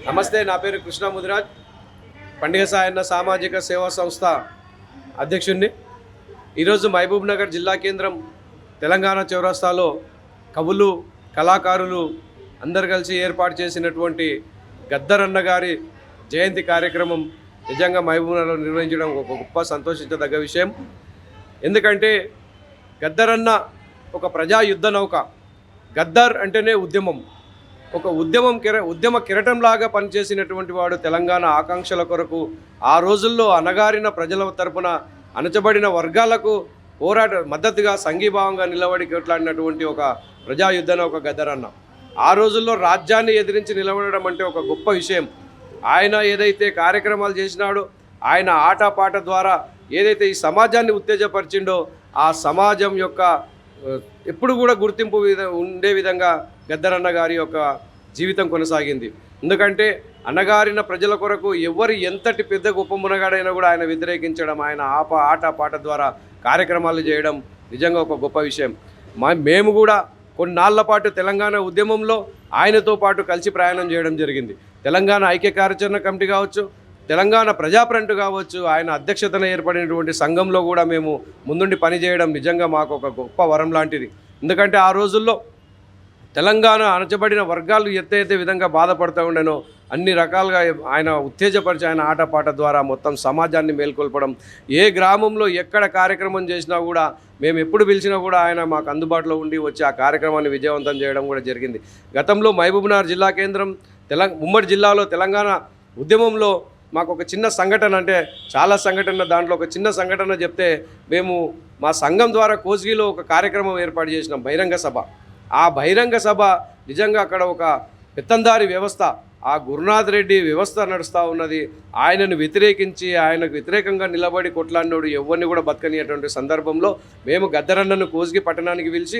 నమస్తే, నా పేరు కృష్ణ ముదిరాజ్, పండుగ సాయన్న సామాజిక సేవా సంస్థ అధ్యక్షుడిని. ఈరోజు మహబూబ్ నగర్ జిల్లా కేంద్రం తెలంగాణ చౌరస్తాలో కవులు, కళాకారులు అందరు కలిసి ఏర్పాటు చేసినటువంటి గద్దరన్న గారి జయంతి కార్యక్రమం నిజంగా మహబూబ్ నగర్లో నిర్వహించడం ఒక గొప్ప సంతోషించదగ్గ విషయం. ఎందుకంటే గద్దరన్న ఒక ప్రజా యుద్ధ నౌక. గద్దర్ అంటేనే ఉద్యమం, ఒక ఉద్యమ కిరటంలాగా పనిచేసినటువంటి వాడు. తెలంగాణ ఆకాంక్షల కొరకు ఆ రోజుల్లో అణగారిన ప్రజల తరపున అణచబడిన వర్గాలకు మద్దతుగా సంఘీభావంగా నిలబడి కొట్లాడినటువంటి ఒక ప్రజాయుద్ధన ఒక గద్దరన్న. ఆ రోజుల్లో రాజ్యాన్ని ఎదిరించి నిలబడడం అంటే ఒక గొప్ప విషయం. ఆయన ఏదైతే కార్యక్రమాలు చేసినాడో, ఆయన ఆటపాట ద్వారా ఏదైతే ఈ సమాజాన్ని ఉత్తేజపరిచిండో, ఆ సమాజం యొక్క ఎప్పుడు కూడా గుర్తింపు ఉండే విధంగా గద్దరన్న గారి యొక్క జీవితం కొనసాగింది. ఎందుకంటే అణగారిన ప్రజల కొరకు ఎవరు ఎంతటి పెద్ద గొప్ప మునగాడైనా కూడా ఆయన వ్యతిరేకించడం, ఆయన ఆటపాట ద్వారా కార్యక్రమాలు చేయడం నిజంగా ఒక గొప్ప విషయం. మేము కూడా కొన్నాళ్ల పాటు తెలంగాణ ఉద్యమంలో ఆయనతో పాటు కలిసి ప్రయాణం చేయడం జరిగింది. తెలంగాణ ఐక్య కార్యాచరణ కమిటీ కావచ్చు, తెలంగాణ ప్రజాఫ్రంట్ కావచ్చు, ఆయన అధ్యక్షతన ఏర్పడినటువంటి సంఘంలో కూడా మేము ముందుండి పనిచేయడం నిజంగా మాకు ఒక గొప్ప వరం లాంటిది. ఎందుకంటే ఆ రోజుల్లో తెలంగాణ అణచబడిన వర్గాలు ఎత్తైతే విధంగా బాధపడుతూ ఉండేనో అన్ని రకాలుగా ఆయన ఉత్తేజపరిచి ఆయన ఆటపాట ద్వారా మొత్తం సమాజాన్ని మేల్కొల్పడం. ఏ గ్రామంలో ఎక్కడ కార్యక్రమం చేసినా కూడా, మేము ఎప్పుడు పిలిచినా కూడా ఆయన మాకు అందుబాటులో ఉండి వచ్చి ఆ కార్యక్రమాన్ని విజయవంతం చేయడం కూడా జరిగింది. గతంలో మహబూబ్నగర్ జిల్లా కేంద్రం ఉమ్మడి జిల్లాలో తెలంగాణ ఉద్యమంలో మాకు ఒక చిన్న సంఘటన, అంటే చాలా సంఘటన, దాంట్లో ఒక చిన్న సంఘటన చెప్తే, మేము మా సంఘం ద్వారా కోస్గిలో ఒక కార్యక్రమం ఏర్పాటు చేసినాం, బహిరంగ సభ. ఆ బహిరంగ సభ నిజంగా అక్కడ ఒక పెత్తందారి వ్యవస్థ, ఆ గురునాథ్ రెడ్డి వ్యవస్థ నడుస్తూ ఉన్నది. ఆయనను వ్యతిరేకించి ఆయనకు వ్యతిరేకంగా నిలబడి కొట్లాడినోడు ఎవరిని కూడా బతకనియటువంటి సందర్భంలో మేము గద్దరన్నను కోస్గి పట్టణానికి పిలిచి,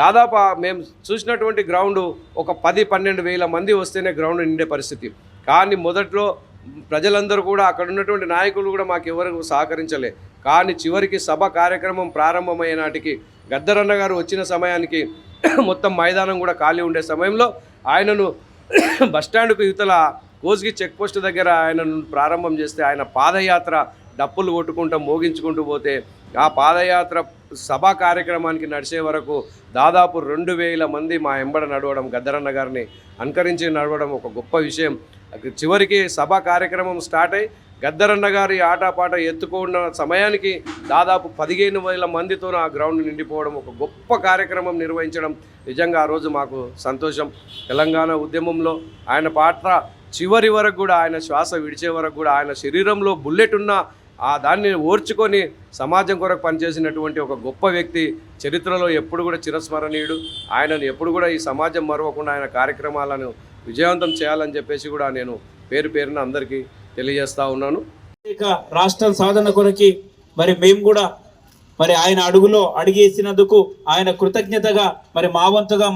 దాదాపు మేము చూసినటువంటి గ్రౌండ్ ఒక 10-12 వేల మంది వస్తేనే గ్రౌండ్ నిండే పరిస్థితి. కానీ మొదట్లో ప్రజలందరూ కూడా, అక్కడ ఉన్నటువంటి నాయకులు కూడా మాకు ఎవరు సహకరించలే. కానీ చివరికి సభ కార్యక్రమం ప్రారంభమయ్యే నాటికి గద్దరన్న గారు వచ్చిన సమయానికి మొత్తం మైదానం కూడా ఖాళీ ఉండే సమయంలో ఆయనను బస్టాండ్కు యువతల కోస్గి చెక్ పోస్ట్ దగ్గర ఆయనను ప్రారంభం చేస్తే, ఆయన పాదయాత్ర డప్పులు కొట్టుకుంటూ మోగించుకుంటూ పోతే, ఆ పాదయాత్ర సభా కార్యక్రమానికి నడిచే వరకు దాదాపు 2000 మంది మా ఎంబడ నడవడం, గద్దరన్న గారిని అనుకరించి నడవడం ఒక గొప్ప విషయం. చివరికి సభా కార్యక్రమం స్టార్ట్ అయ్యి గద్దరన్న గారి ఆటపాట ఎత్తుకున్న సమయానికి దాదాపు 15,000 మందితో ఆ గ్రౌండ్ నిండిపోవడం, ఒక గొప్ప కార్యక్రమం నిర్వహించడం నిజంగా ఆ రోజు మాకు సంతోషం. తెలంగాణ ఉద్యమంలో ఆయన పాత్ర చివరి వరకు కూడా, ఆయన శ్వాస విడిచే వరకు కూడా, ఆయన శరీరంలో బుల్లెట్ ఉన్న దాన్ని ఓర్చుకొని సమాజం కొరకు పనిచేసినటువంటి ఒక గొప్ప వ్యక్తి. చరిత్రలో ఎప్పుడు కూడా చిరస్మరణీయుడు. ఆయనను ఎప్పుడు కూడా ఈ సమాజం మరవకుండా ఆయన కార్యక్రమాలను విజయవంతం చేయాలని చెప్పేసి కూడా నేను పేరున అందరికీ తెలియజేస్తా ఉన్నాను. రాష్ట్ర సాధన కొరకి మరి మేము కూడా మరి ఆయన అడుగులో అడిగేసినందుకు ఆయన కృతజ్ఞతగా మరి మా వంతుగా